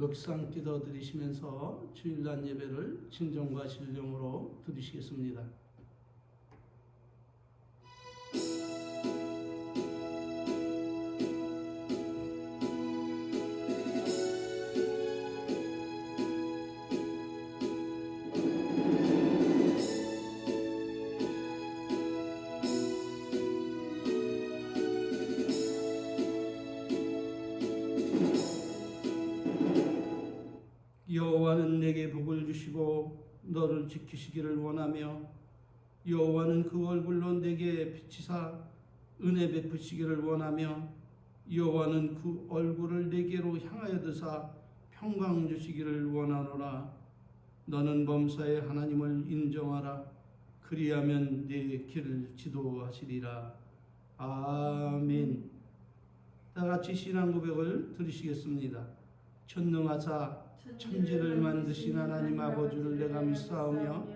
묵상 기도 드리시면서 주일날 예배를 진정과 신령으로 드리시겠습니다. 여호와는 내게 복을 주시고 너를 지키시기를 원하며 여호와는 그 얼굴로 내게 비치사 은혜 베푸시기를 원하며 여호와는 그 얼굴을 내게로 향하여 드사 평강 주시기를 원하노라. 너는 범사의 하나님을 인정하라. 그리하면 네 길을 지도하시리라. 아멘. 다 같이 신앙 고백을 드리시겠습니다. 전능하사 천지를 만드신 하나님 아버지를 내가 믿사오며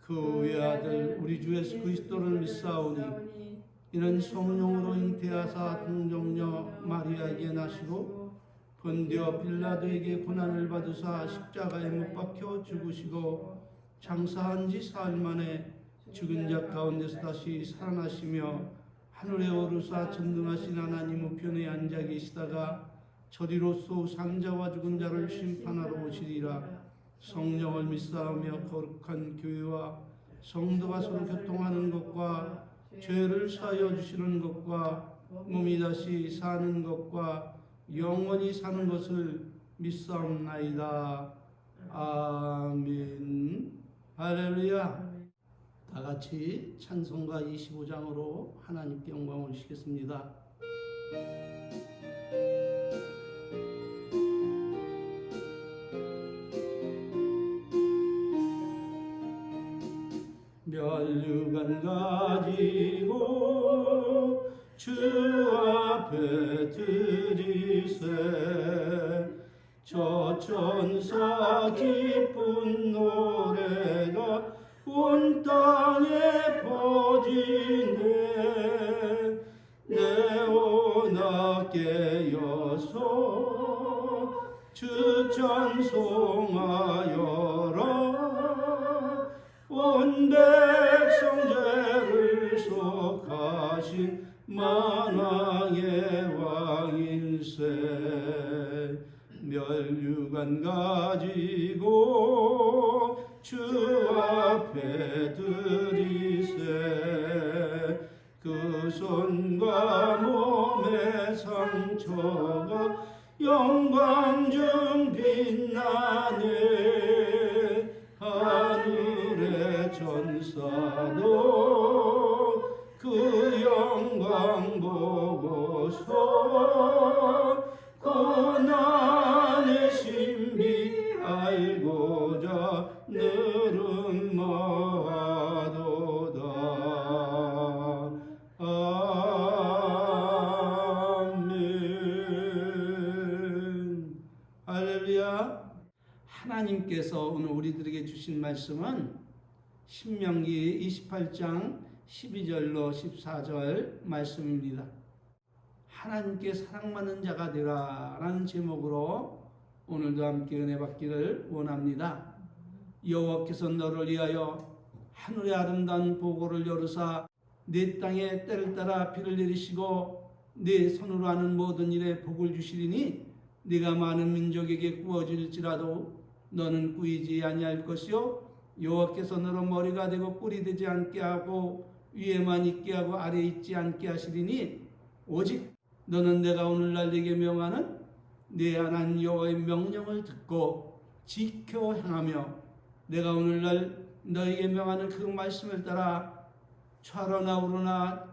그 외아들 우리 주 예수 그리스도를 믿사오니 이는 성령으로 잉태하사 동정녀 마리아에게 나시고 본디오 빌라도에게 고난을 받으사 십자가에 못 박혀 죽으시고 장사한 지 사흘 만에 죽은 자 가운데서 다시 살아나시며 하늘에 오르사 전능하신 하나님 우편에 앉아 계시다가 저리로서 산자와 죽은 자를 심판하러 오시리라. 성령을 믿사오며 거룩한 교회와 성도가 서로 교통하는 것과 죄를 사하여 주시는 것과 몸이 다시 사는 것과 영원히 사는 것을 믿사옵나이다. 아멘. 할렐루야. 다 같이 찬송가 25장으로 하나님께 영광을 올리시겠습니다. 멸류관 가지고 주 앞에 드리세 저 천사 기쁜 노래가 온 땅에 퍼지네. 내오나 깨어서 주 찬송하여라. 온 백성 죄를 속하신 만왕의 왕일세. 멸류관 가지고 주 앞에 드리세 그 손과 몸의 상처가 영광 중 빛나네. 하늘의 천사도 그 영광 보고서 고난의 신비 알고자 늘은 마도다. 아멘. 할렐루야. 하나님께서 오늘 우리들에게 주신 말씀은 신명기 28장 12절로 14절 말씀입니다. 하나님께 사랑받는 자가 되라 라는 제목으로 오늘도 함께 은혜 받기를 원합니다. 여호와께서 너를 위하여 하늘의 아름다운 보고를 열으사 네 땅에 때를 따라 비를 내리시고 네 손으로 하는 모든 일에 복을 주시리니 네가 많은 민족에게 구워질지라도 너는 꾸이지 아니할 것이요 여호와께서 너로 머리가 되고 뿔이 되지 않게 하고 위에만 있게 하고 아래에 있지 않게 하시리니 오직 너는 내가 오늘날 네게 명하는 네 하나님 여호와의 명령을 듣고 지켜 행하며 내가 오늘날 너에게 명하는 그 말씀을 따라 좌로나 우로나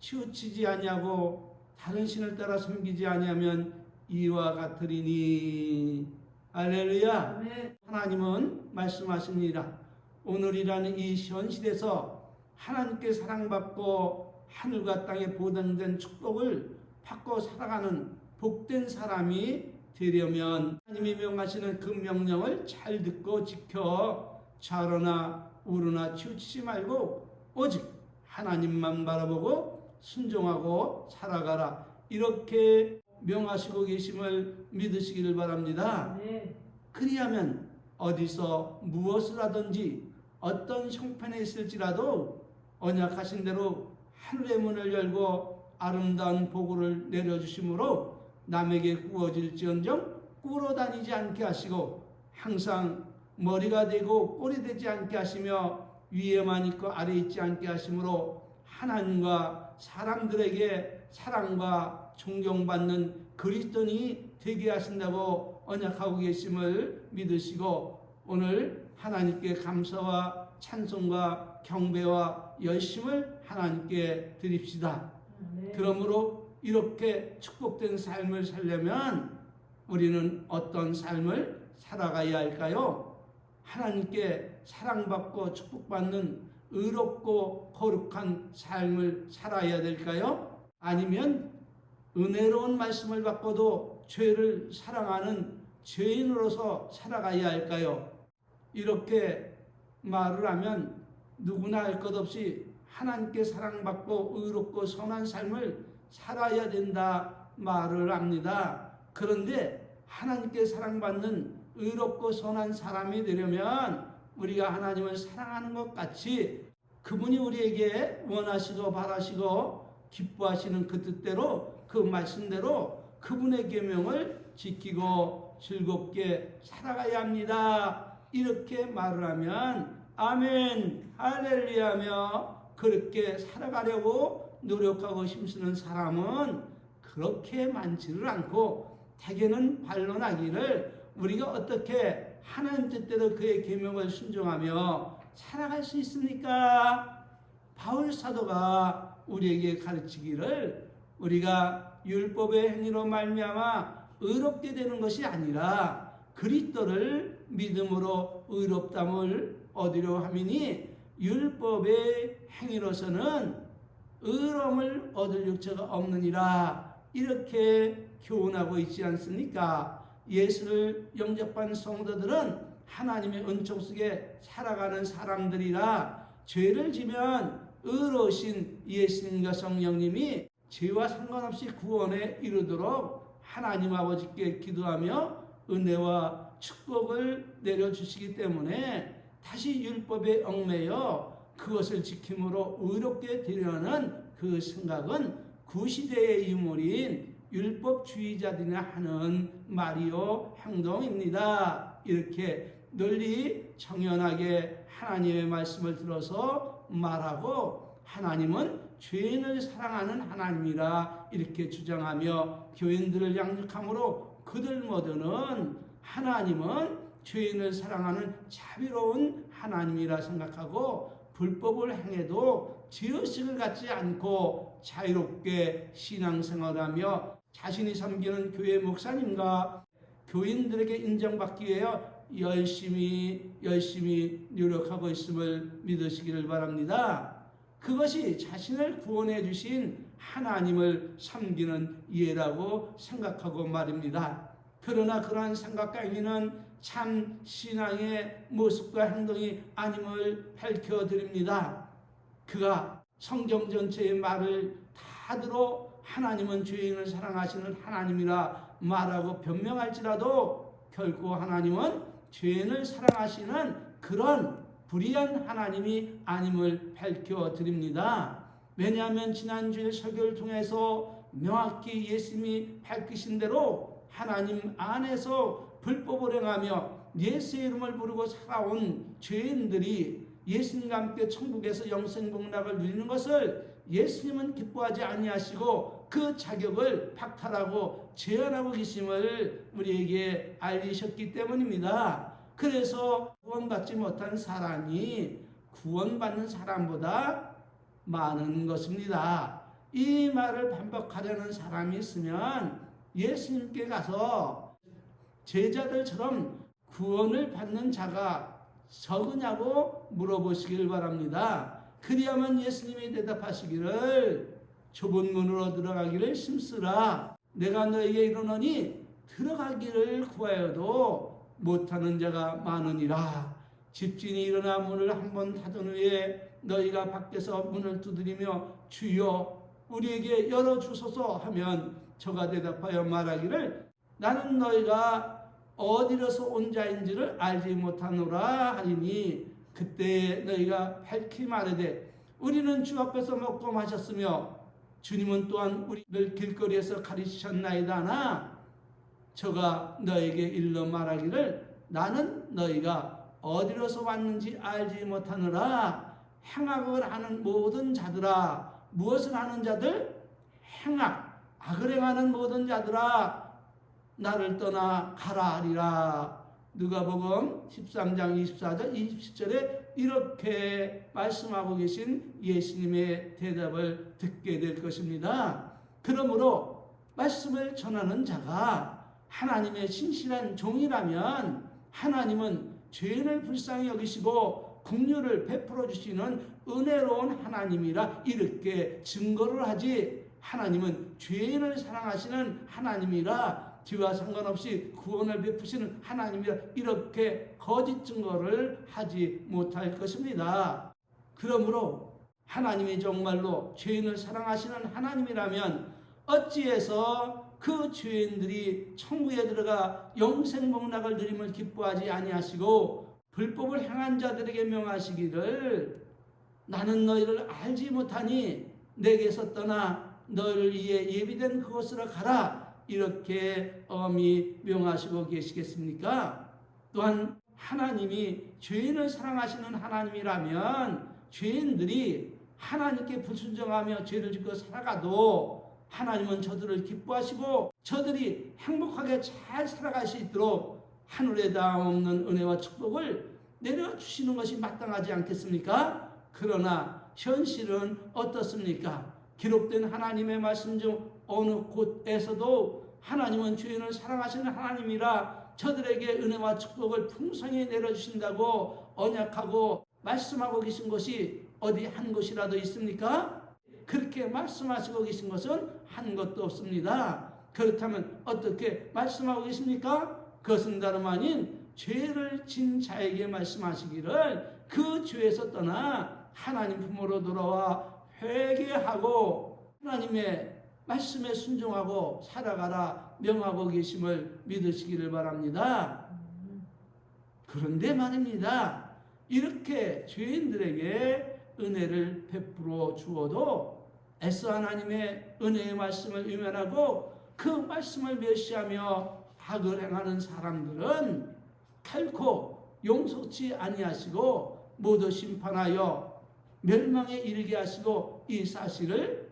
치우치지 아니하고 다른 신을 따라 섬기지 아니하면 이와 같으리니. 할렐루야. 네. 하나님은 말씀하십니다. 오늘이라는 이 현실에서 하나님께 사랑받고 하늘과 땅에 보장된 축복을 받고 살아가는 복된 사람이 되려면 하나님이 명하시는 그 명령을 잘 듣고 지켜 좌로나 우로나 치우치지 말고 오직 하나님만 바라보고 순종하고 살아가라. 이렇게 명하시고 계심을 믿으시기를 바랍니다. 네. 그리하면 어디서 무엇을 하든지 어떤 형편에 있을지라도 언약하신 대로 하늘의 문을 열고 아름다운 복을 내려주심으로 남에게 구워질지언정 꿇어 다니지 않게 하시고 항상 머리가 되고 꼴이 되지 않게 하시며 위에만 있고 아래에 있지 않게 하심으로 하나님과 사람들에게 사랑과 존경받는 그리스도인이 되게 하신다고 언약하고 계심을 믿으시고 오늘 하나님께 감사와 찬송과 경배와 열심을 하나님께 드립시다. 네. 그러므로 이렇게 축복된 삶을 살려면 우리는 어떤 삶을 살아가야 할까요? 하나님께 사랑받고 축복받는 의롭고 거룩한 삶을 살아야 될까요? 아니면 은혜로운 말씀을 받고도 죄를 사랑하는 죄인으로서 살아가야 할까요? 이렇게 말을 하면 누구나 할 것 없이 하나님께 사랑받고 의롭고 선한 삶을 살아야 된다 말을 합니다. 그런데 하나님께 사랑받는 의롭고 선한 사람이 되려면 우리가 하나님을 사랑하는 것 같이 그분이 우리에게 원하시고 바라시고 기뻐하시는 그 뜻대로 그 말씀대로 그분의 계명을 지키고 즐겁게 살아가야 합니다. 이렇게 말을 하면 아멘 할렐루야며 그렇게 살아가려고 노력하고 힘쓰는 사람은 그렇게 많지를 않고 대개는 반론하기를 우리가 어떻게 하나님 뜻대로 그의 계명을 순종하며 살아갈 수 있습니까? 바울 사도가 우리에게 가르치기를 우리가 율법의 행위로 말미암아 의롭게 되는 것이 아니라 그리스도를 믿음으로 의롭담을 얻으려 함이니 율법의 행위로서는 의로움을 얻을 육체가 없느니라 이렇게 교훈하고 있지 않습니까? 예수를 영접한 성도들은 하나님의 은총 속에 살아가는 사람들이라 죄를 지면 의로우신 예수님과 성령님이 죄와 상관없이 구원에 이르도록 하나님 아버지께 기도하며 은혜와 축복을 내려주시기 때문에 다시 율법에 얽매여 그것을 지킴으로 의롭게 되려는 그 생각은 구시대의 유물인 율법주의자들이나 하는 말이요 행동입니다. 이렇게 널리 정연하게 하나님의 말씀을 들어서 말하고 하나님은 죄인을 사랑하는 하나님이라 이렇게 주장하며 교인들을 양육함으로 그들 모두는 하나님은 죄인을 사랑하는 자비로운 하나님이라 생각하고 불법을 행해도 죄의식을 갖지 않고 자유롭게 신앙생활하며 자신이 섬기는 교회 목사님과 교인들에게 인정받기 위해 열심히 노력하고 있음을 믿으시기를 바랍니다. 그것이 자신을 구원해 주신 하나님을 섬기는 예라고 생각하고 말입니다. 그러나 그러한 생각과 행위는 참 신앙의 모습과 행동이 아님을 밝혀드립니다. 그가 성경 전체의 말을 다 들어 하나님은 죄인을 사랑하시는 하나님이라 말하고 변명할지라도 결코 하나님은 죄인을 사랑하시는 그런 불의한 하나님이 아님을 밝혀드립니다. 왜냐하면 지난주에 설교를 통해서 명확히 예수님이 밝히신 대로 하나님 안에서 불법을 행하며 예수의 이름을 부르고 살아온 죄인들이 예수님과 함께 천국에서 영생복락을 누리는 것을 예수님은 기뻐하지 아니하시고 그 자격을 박탈하고 제한하고 계심을 우리에게 알리셨기 때문입니다. 그래서 구원받지 못한 사람이 구원받는 사람보다 많은 것입니다. 이 말을 반복하려는 사람이 있으면 예수님께 가서 제자들처럼 구원을 받는 자가 적으냐고 물어보시길 바랍니다. 그리하면 예수님이 대답하시기를 좁은 문으로 들어가기를 힘쓰라. 내가 너에게 이르노니 들어가기를 구하여도 못하는 자가 많으니라. 집주인이 일어나 문을 한번 닫은 후에 너희가 밖에서 문을 두드리며 주여 우리에게 열어주소서 하면 저가 대답하여 말하기를 나는 너희가 어디로서 온 자인지를 알지 못하노라 하리니 그때 너희가 밝히 말하되 우리는 주 앞에서 먹고 마셨으며 주님은 또한 우리를 길거리에서 가르치셨나이다 하나 저가 너에게 일러 말하기를 나는 너희가 어디로서 왔는지 알지 못하느라 행악을 하는 모든 자들아 무엇을 하는 자들? 행악 악을 행하는 모든 자들아 나를 떠나 가라 하리라. 누가복음 13장 24절 27절에 이렇게 말씀하고 계신 예수님의 대답을 듣게 될 것입니다. 그러므로 말씀을 전하는 자가 하나님의 신실한 종이라면 하나님은 죄인을 불쌍히 여기시고 긍휼을 베풀어 주시는 은혜로운 하나님이라 이렇게 증거를 하지 하나님은 죄인을 사랑하시는 하나님이라 죄와 상관없이 구원을 베푸시는 하나님이라 이렇게 거짓 증거를 하지 못할 것입니다. 그러므로 하나님이 정말로 죄인을 사랑하시는 하나님이라면 어찌해서 그 죄인들이 천국에 들어가 영생복락을 누림을 기뻐하지 아니하시고 불법을 행한 자들에게 명하시기를 나는 너희를 알지 못하니 내게서 떠나 너희를 위해 예비된 그곳으로 가라 이렇게 엄히 명하시고 계시겠습니까? 또한 하나님이 죄인을 사랑하시는 하나님이라면 죄인들이 하나님께 불순종하며 죄를 짓고 살아가도 하나님은 저들을 기뻐하시고 저들이 행복하게 잘 살아갈 수 있도록 하늘에 닿없는 은혜와 축복을 내려주시는 것이 마땅하지 않겠습니까? 그러나 현실은 어떻습니까? 기록된 하나님의 말씀 중 어느 곳에서도 하나님은 죄인을 사랑하시는 하나님이라 저들에게 은혜와 축복을 풍성히 내려주신다고 언약하고 말씀하고 계신 것이 어디 한 곳이라도 있습니까? 그렇게 말씀하시고 계신 것은 한 것도 없습니다. 그렇다면 어떻게 말씀하고 계십니까? 그것은 다름 아닌 죄를 진 자에게 말씀하시기를 그 죄에서 떠나 하나님 품으로 돌아와 회개하고 하나님의 말씀에 순종하고 살아가라 명하고 계심을 믿으시기를 바랍니다. 그런데 말입니다. 이렇게 죄인들에게 은혜를 베풀어 주어도 애써 하나님의 은혜의 말씀을 외면하고 그 말씀을 멸시하며 악을 행하는 사람들은 결코 용서치 아니하시고 모두 심판하여 멸망에 이르게 하시고 이 사실을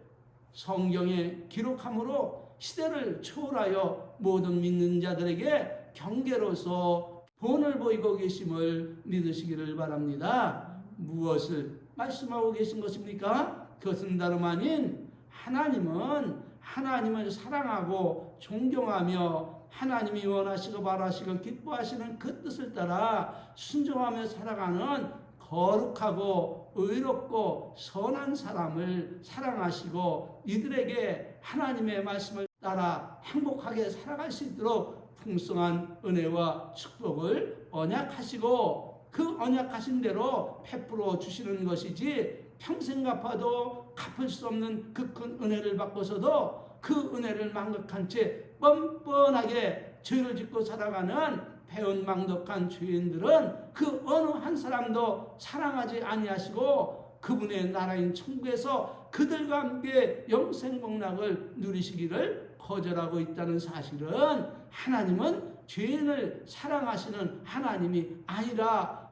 성경에 기록함으로 시대를 초월하여 모든 믿는 자들에게 경계로서 본을 보이고 계심을 믿으시기를 바랍니다. 무엇을 말씀하고 계신 것입니까? 그것은 다름 아닌 하나님을 사랑하고 존경하며 하나님이 원하시고 바라시고 기뻐하시는 그 뜻을 따라 순종하며 살아가는 거룩하고 의롭고 선한 사람을 사랑하시고 이들에게 하나님의 말씀을 따라 행복하게 살아갈 수 있도록 풍성한 은혜와 축복을 언약하시고 그 언약하신 대로 베풀어 주시는 것이지 평생 갚아도 갚을 수 없는 그 큰 은혜를 받고서도 그 은혜를 망각한 채 뻔뻔하게 죄를 짓고 살아가는 배은망덕한 죄인들은 그 어느 한 사람도 사랑하지 아니하시고 그분의 나라인 천국에서 그들과 함께 영생복락을 누리시기를 거절하고 있다는 사실은 하나님은 죄인을 사랑하시는 하나님이 아니라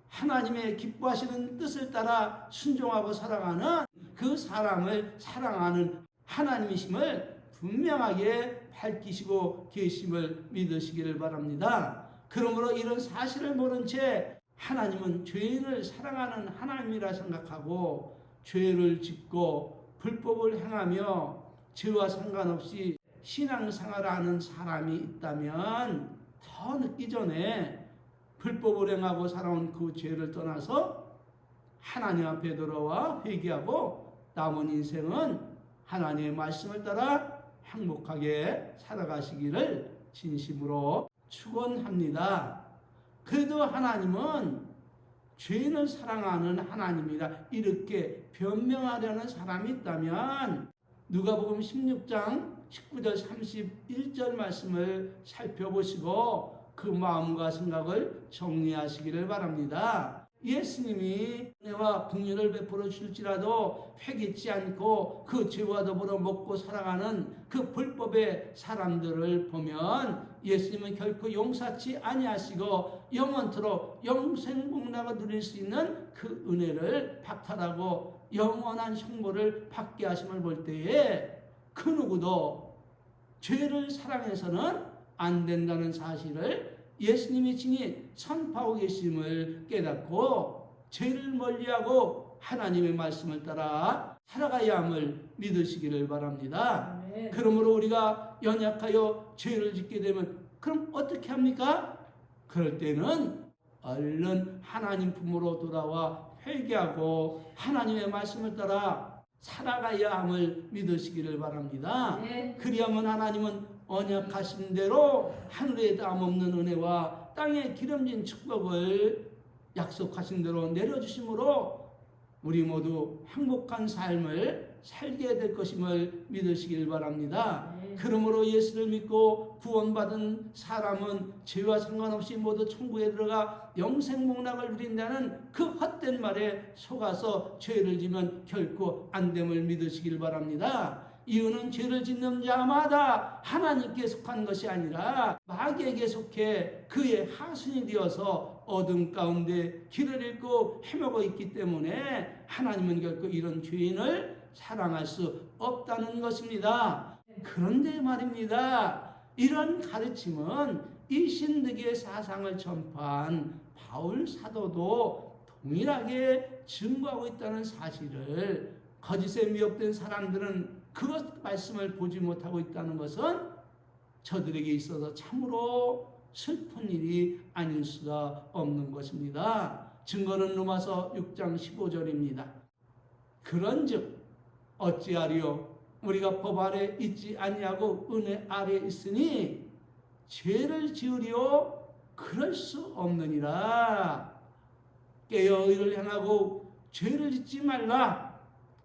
하나님의 기뻐하시는 뜻을 따라 순종하고 살아가는 그 사람을 사랑하는 하나님이심을 분명하게 밝히시고 계심을 믿으시기를 바랍니다. 그러므로 이런 사실을 모른 채 하나님은 죄인을 사랑하는 하나님이라 생각하고 죄를 짓고 불법을 행하며 죄와 상관없이 신앙생활을 하는 사람이 있다면 더 늦기 전에 불법을 행하고 살아온 그 죄를 떠나서 하나님 앞에 돌아와 회개하고 남은 인생은 하나님의 말씀을 따라 행복하게 살아가시기를 진심으로 축원합니다. 그래도 하나님은 죄인을 사랑하는 하나님이라 이렇게 변명하려는 사람이 있다면 누가복음 16장 19절 31절 말씀을 살펴보시고 그 마음과 생각을 정리하시기를 바랍니다. 예수님이 은혜와 긍휼을 베풀어 줄지라도 회개치 않고 그 죄와 더불어 먹고 살아가는 그 불법의 사람들을 보면 예수님은 결코 용서치 아니하시고 영원토록 영생복락을 누릴 수 있는 그 은혜를 박탈하고 영원한 형벌을 받게 하심을 볼 때에 그 누구도 죄를 사랑해서는 안 된다는 사실을 예수님이 친히 선포하고 계심을 깨닫고 죄를 멀리하고 하나님의 말씀을 따라 살아가야 함을 믿으시기를 바랍니다. 아멘. 그러므로 우리가 연약하여 죄를 짓게 되면 그럼 어떻게 합니까? 그럴 때는 얼른 하나님 품으로 돌아와 회개하고 하나님의 말씀을 따라 살아가야 함을 믿으시기를 바랍니다. 네. 그리하면 하나님은 언약하신 대로 하늘에 담없는 은혜와 땅에 기름진 축복을 약속하신 대로 내려주심으로 우리 모두 행복한 삶을 살게 될 것임을 믿으시길 바랍니다. 네. 그러므로 예수를 믿고 구원받은 사람은 죄와 상관없이 모두 천국에 들어가 영생복락을 누린다는 그 헛된 말에 속아서 죄를 지면 결코 안 됨을 믿으시길 바랍니다. 이유는 죄를 짓는 자마다 하나님께 속한 것이 아니라 마귀에게 속해 그의 하순이 되어서 어둠 가운데 길을 잃고 헤매고 있기 때문에 하나님은 결코 이런 죄인을 사랑할 수 없다는 것입니다. 그런데 말입니다. 이런 가르침은 이 신득의 사상을 전파한 바울 사도도 동일하게 증거하고 있다는 사실을 거짓에 미혹된 사람들은 그 말씀을 보지 못하고 있다는 것은 저들에게 있어서 참으로 슬픈 일이 아닐 수가 없는 것입니다. 증거는 로마서 6장 15절입니다. 그런즉 어찌하리요 우리가 법 아래 있지 아니하고 은혜 아래 있으니 죄를 지으리요 그럴 수 없느니라. 깨어 의를 행하고 죄를 짓지 말라.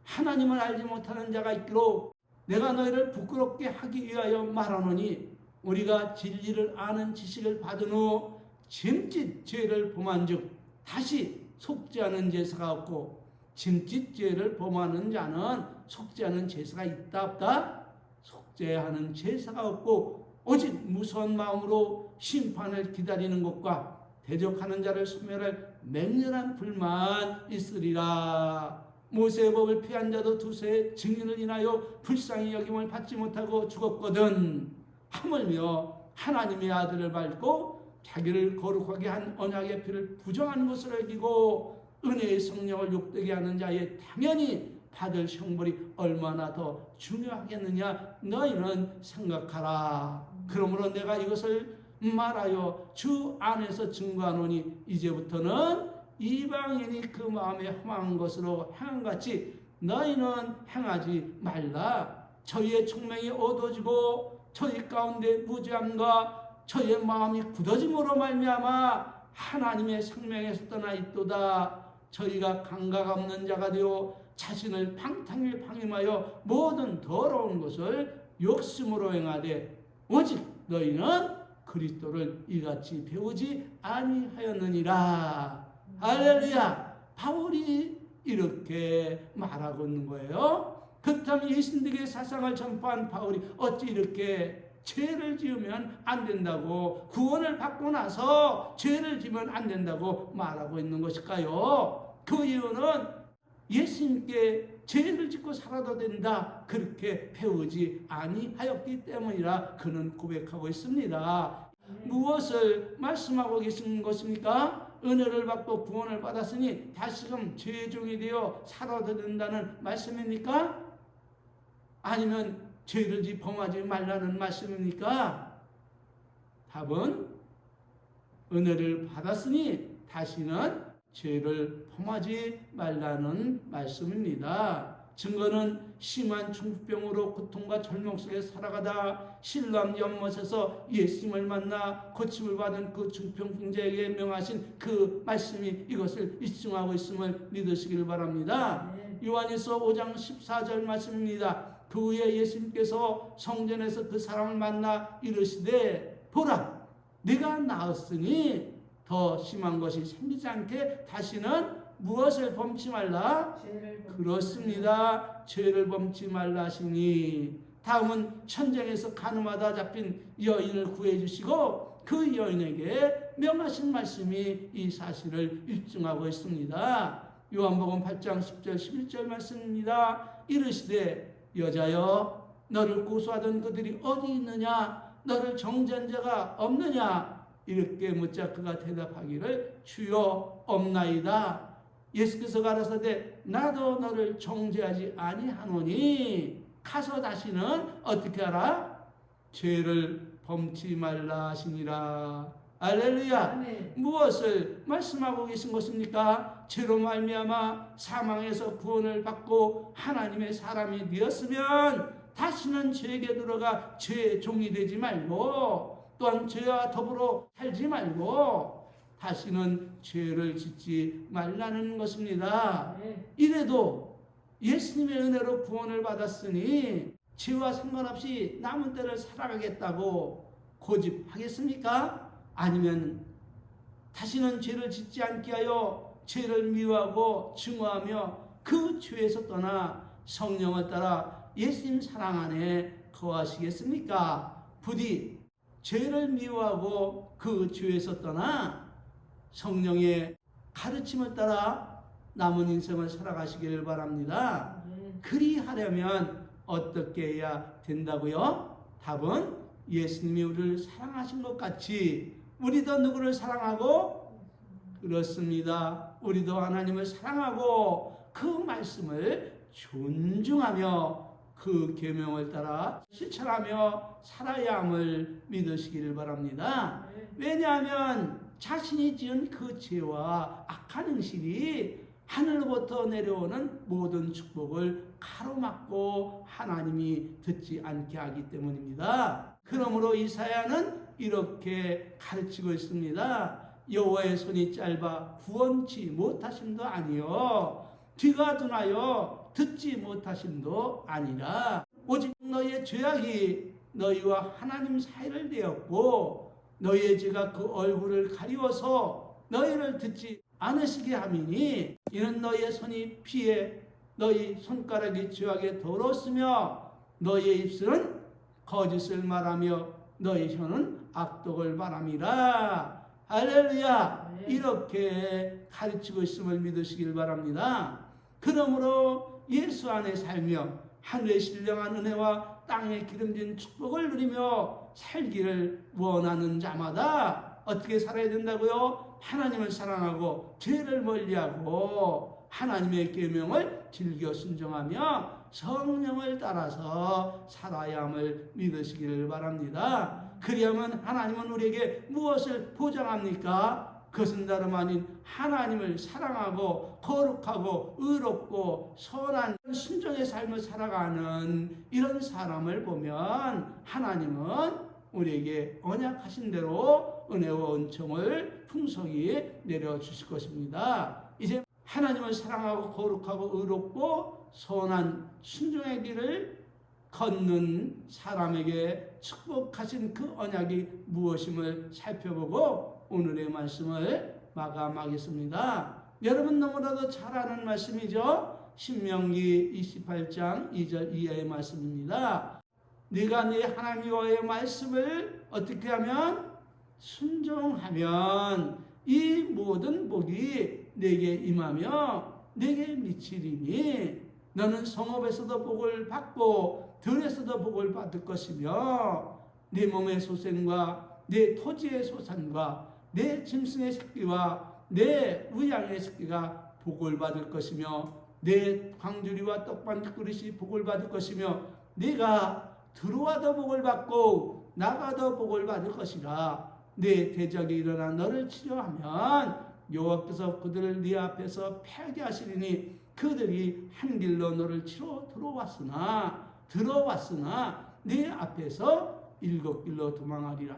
하나님을 알지 못하는 자가 있기로 내가 너희를 부끄럽게 하기 위하여 말하노니 우리가 진리를 아는 지식을 받은 후 짐짓 죄를 범한즉 다시 속지 않은 제사가 없고 짐짓 죄를 범하는 자는 속지 않은 제사가 있다 없다? 속죄하는 제사가 없고 오직 무서운 마음으로 심판을 기다리는 것과 대적하는 자를 소멸할 맹렬한 불만 있으리라. 모세의 법을 피한 자도 두세 증인을 인하여 불쌍히 여김을 받지 못하고 죽었거든. 하물며 하나님의 아들을 밟고 자기를 거룩하게 한 언약의 피를 부정한 것으로 여기고 은혜의 성령을 욕되게 하는 자의 당연히 받을 형벌이 얼마나 더 중요하겠느냐 너희는 생각하라. 그러므로 내가 이것을 말하여 주 안에서 증거하노니 이제부터는 이방인이 그 마음에 험한 것으로 행한같이 너희는 행하지 말라. 저희의 총명이 어두워지고 저희 가운데 무지함과 저희의 마음이 굳어짐으로 말미암아 하나님의 생명에서 떠나 있도다. 저희가 감각 없는 자가 되어 자신을 방탕히 방임하여 모든 더러운 것을 욕심으로 행하되 오직 너희는 그리스도를 이같이 배우지 아니하였느니라. 할렐루야. 바울이 이렇게 말하고 있는 거예요. 그렇다면 이 신득의 사상을 전파한 바울이 어찌 이렇게 죄를 지으면 안 된다고 구원을 받고 나서 죄를 지으면 안 된다고 말하고 있는 것일까요? 그 이유는 예수님께 죄를 짓고 살아도 된다 그렇게 배우지 아니하였기 때문이라 그는 고백하고 있습니다. 무엇을 말씀하고 계신 것입니까? 은혜를 받고 구원을 받았으니 다시금 죄종이 되어 살아도 된다는 말씀입니까? 아니면 죄를 범하지 말라는 말씀입니까? 답은 은혜를 받았으니 다시는 죄를 범하지 말라는 말씀입니다. 증거는 심한 중풍병으로 고통과 절망 속에 살아가다 신람 연못에서 예수님을 만나 고침을 받은 그 중풍병자에게 명하신 그 말씀이 이것을 입증하고 있음을 믿으시길 바랍니다. 요한일서 5장 14절 말씀입니다. 그 후에 예수님께서 성전에서 그 사람을 만나 이르시되 보라 네가 나았으니 더 심한 것이 생기지 않게 다시는 무엇을 범치 말라? 그렇습니다. 죄를 범치 말라 하시니 다음은 천장에서 가늠하다 잡힌 여인을 구해 주시고 그 여인에게 명하신 말씀이 이 사실을 입증하고 있습니다. 요한복음 8장 10절 11절 말씀입니다. 이르시되 여자여 너를 고소하던 그들이 어디 있느냐? 너를 정죄한 자가 없느냐? 이렇게 묻자 그가 대답하기를 주여 없나이다. 예수께서 가라사대 나도 너를 정죄하지 아니하노니 가서 다시는 어떻게 하라? 죄를 범치 말라 하시니라. 할렐루야. 네. 무엇을 말씀하고 계신 것입니까? 죄로 말미암아 사망에서 구원을 받고 하나님의 사람이 되었으면 다시는 죄에게 들어가 죄의 종이 되지 말고 또한 죄와 더불어 살지 말고 다시는 죄를 짓지 말라는 것입니다. 네. 이래도 예수님의 은혜로 구원을 받았으니 죄와 상관없이 남은 때를 살아가겠다고 고집하겠습니까? 아니면 다시는 죄를 짓지 않게 하여 죄를 미워하고 증오하며 그 죄에서 떠나 성령을 따라 예수님 사랑 안에 거하시겠습니까? 부디 죄를 미워하고 그 죄에서 떠나 성령의 가르침을 따라 남은 인생을 살아가시기를 바랍니다. 그리하려면 어떻게 해야 된다고요? 답은 예수님이 우리를 사랑하신 것 같이 우리도 누구를 사랑하고? 그렇습니다. 우리도 하나님을 사랑하고 그 말씀을 존중하며 그 계명을 따라 실천하며 살아야 함을 믿으시기를 바랍니다. 왜냐하면 자신이 지은 그 죄와 악한 행실이 하늘로부터 내려오는 모든 축복을 가로막고 하나님이 듣지 않게 하기 때문입니다. 그러므로 이사야는 이렇게 가르치고 있습니다. 여호와의 손이 짧아 구원치 못하심도 아니요 귀가 둔하여 듣지 못하심도 아니라 오직 너희의 죄악이 너희와 하나님 사이를 내었고 너희의 죄가 그 얼굴을 가리워서 너희를 듣지 않으시게 함이니 이는 너희의 손이 피해 너희 손가락이 죄악에 더러웠으며 너희의 입술은 거짓을 말하며 너희 혀는 악독을 바람이라. 할렐루야. 네. 이렇게 가르치고 있음을 믿으시길 바랍니다. 그러므로 예수 안에 살며 하늘의 신령한 은혜와 땅에 기름진 축복을 누리며 살기를 원하는 자마다 어떻게 살아야 된다고요? 하나님을 사랑하고 죄를 멀리하고 하나님의 계명을 즐겨 순종하며 성령을 따라서 살아야 함을 믿으시기를 바랍니다. 그리하면 하나님은 우리에게 무엇을 보장합니까? 그것은 다름 아닌 하나님을 사랑하고 거룩하고 의롭고 선한 순종의 삶을 살아가는 이런 사람을 보면 하나님은 우리에게 언약하신 대로 은혜와 은총을 풍성히 내려주실 것입니다. 이제 하나님을 사랑하고 거룩하고 의롭고 선한 순종의 길을 걷는 사람에게 축복하신 그 언약이 무엇임을 살펴보고 오늘의 말씀을 마감하겠습니다. 여러분 너무나도 잘 아는 말씀이죠. 신명기 28장 2절 이하의 말씀입니다. 네가 네 하나님 여호와의 말씀을 어떻게 하면? 순종하면 이 모든 복이 내게 임하며 내게 미치리니 너는 성읍에서도 복을 받고 들에서도 복을 받을 것이며 네 몸의 소생과 네 토지의 소산과 내 짐승의 새끼와 내 우양의 새끼가 복을 받을 것이며 내 광주리와 떡반 그릇이 복을 받을 것이며 네가 들어와도 복을 받고 나가도 복을 받을 것이라. 내 대적이 일어나 너를 치료하면 여호와께서 그들을 네 앞에서 패하게 하시리니 그들이 한 길로 너를 치러 들어왔으나 네 앞에서 7길로 도망하리라.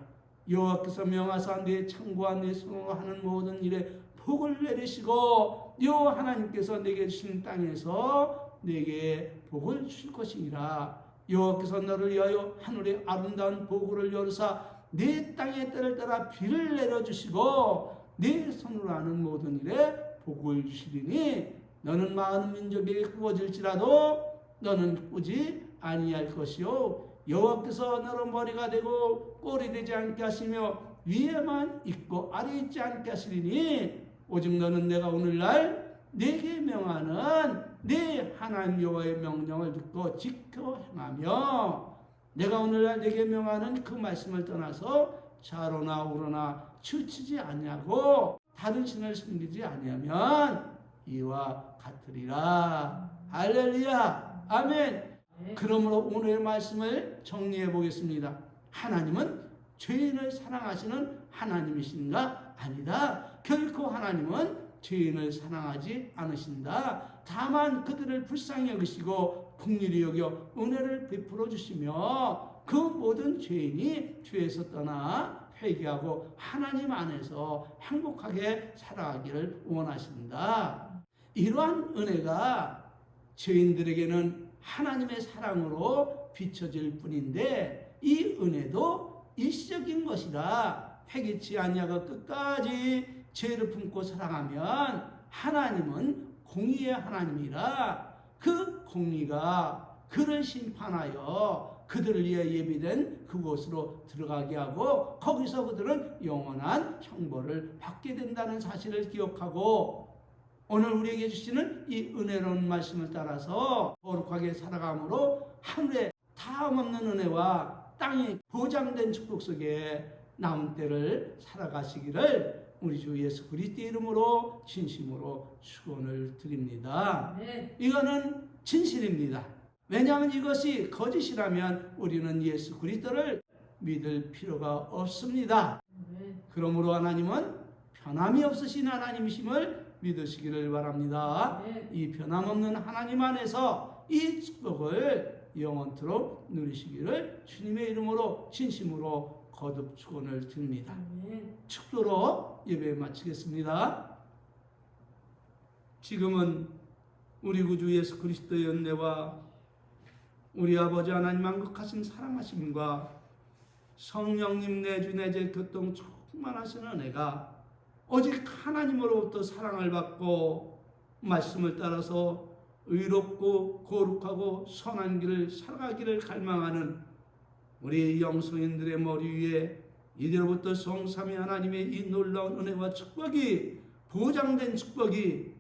여호와께서 명하사 내 창고와 내 손으로 하는 모든 일에 복을 내리시고 여호와 하나님께서 내게 주신 땅에서 내게 복을 주실 것이니라. 여호와께서 너를 위하여 하늘의 아름다운 보고를 열으사 네 땅의 때를 따라 비를 내려주시고 네 손으로 하는 모든 일에 복을 주시리니 너는 많은 민족에게 꾸어질지라도 너는 꾸지 아니할 것이요 여호와께서 너로 머리가 되고 꼴이 되지 않게 하시며 위에만 있고 아래 있지 않게 하시리니 오직 너는 내가 오늘날 네게 명하는 네 하나님 여호와의 명령을 듣고 지켜 행하며 내가 오늘날 네게 명하는 그 말씀을 떠나서 좌로나 우로나 치우치지 아니하고 다른 신을 숨기지 아니하면 이와 같으리라. 할렐루야. 아멘. 그러므로 오늘의 말씀을 정리해 보겠습니다. 하나님은 죄인을 사랑하시는 하나님이신가? 아니다. 결코 하나님은 죄인을 사랑하지 않으신다. 다만 그들을 불쌍히 여기시고 긍휼히 여겨 은혜를 베풀어 주시며 그 모든 죄인이 죄에서 떠나 회개하고 하나님 안에서 행복하게 살아가기를 원하신다. 이러한 은혜가 죄인들에게는 하나님의 사랑으로 비춰질 뿐인데 이 은혜도 일시적인 것이라 회개치 아니하고 끝까지 죄를 품고 살아가면 하나님은 공의의 하나님이라 그 공의가 그를 심판하여 그들을 위해 예비된 그곳으로 들어가게 하고 거기서 그들은 영원한 형벌을 받게 된다는 사실을 기억하고 오늘 우리에게 주시는 이 은혜로운 말씀을 따라서 거룩하게 살아감으로 하늘에 다함없는 은혜와 땅이 보장된 축복 속에 남은 때를 살아가시기를 우리 주 예수 그리스도의 이름으로 진심으로 축원을 드립니다. 이거는 진실입니다. 왜냐하면 이것이 거짓이라면 우리는 예수 그리스도를 믿을 필요가 없습니다. 그러므로 하나님은 변함이 없으신 하나님이심을 믿으시기를 바랍니다. 이 변함없는 하나님 안에서 이 축복을 영원토록 누리시기를 주님의 이름으로 진심으로 거듭 축원을 드립니다. 축도로 예배 마치겠습니다. 지금은 우리 구주 예수 그리스도의 은혜와 우리 아버지 하나님 만극하신 사랑하심과 성령님 내주 내재 교통 충만하신 은혜가 오직 하나님으로부터 사랑을 받고 말씀을 따라서 의롭고 거룩하고 선한 길을 살아가기를 갈망하는 우리 영성인들의 머리 위에 이제로부터 성삼위 하나님의 이 놀라운 은혜와 축복이 보장된 축복이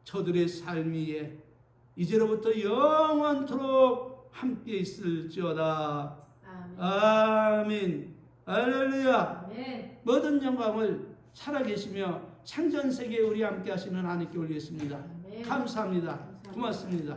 저들의 삶 위에 이제로부터 영원토록 함께 있을지어다. 아멘. 할렐루야. 모든 영광을 살아계시며 창전세계에 우리 함께 하시는 하나님께 올리겠습니다. 감사합니다. 고맙습니다.